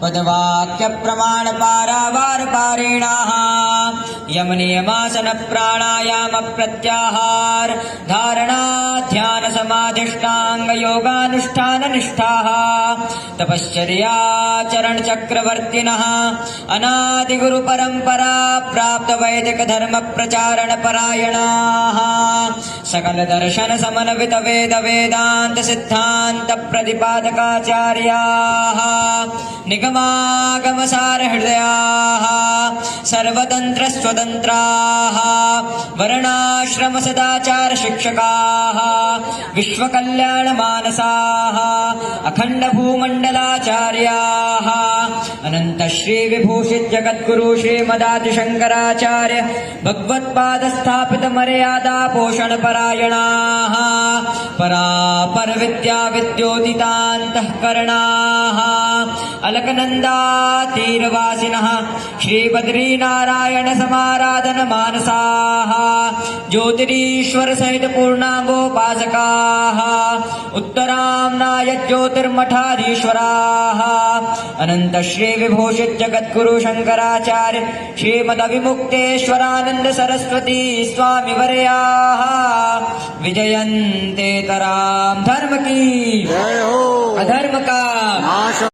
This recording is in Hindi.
पदवाक्य प्रमाण पारावार पारिणाः यम नियमासन प्राणायाम प्रत्याहार धारणा ध्यान समाधिष्टांग योगानुष्ठान निष्ठाः तपश्चर्या चरण चक्रवर्तिनः अनादि गुरु परंपरा प्राप्त वैदिक धर्म प्रचारण परायणाः सकल दर्शन समन्वित वेद वेदांत सिद्धांत प्रतिपादकाचार्याः निगमागम सार हृदयाः सर्वतंत्र स्वतंत्राः वर्णाश्रम सदाचार शिक्षकाः विश्वकल्याण मानसाः अखंड भूमंडलाचार्याः अनंत श्री विभूषित जगद्गुरु श्रीमदादि शंकराचार्य भगवत्पाद स्थापित मर्यादा पोषण परायणाः परापर विद्या विद्योदितान्तःकरणाः अलकनन्दातीरवासिनः श्रीबद्रीनारायण समाराधन मानसाः ज्योतिरीश्वर सहित पूर्णांगोपासकाः उत्तराम्नाय ज्योतिर्मठाधीश्वराः अनंत श्री विभूषित जगद्गुरु शंकराचार्य श्रीमदविमुक्तेश्वरानंद सरस्वती स्वामी वर्याः विजयन्ते तराम धर्म की जय हो अधर्म का नाश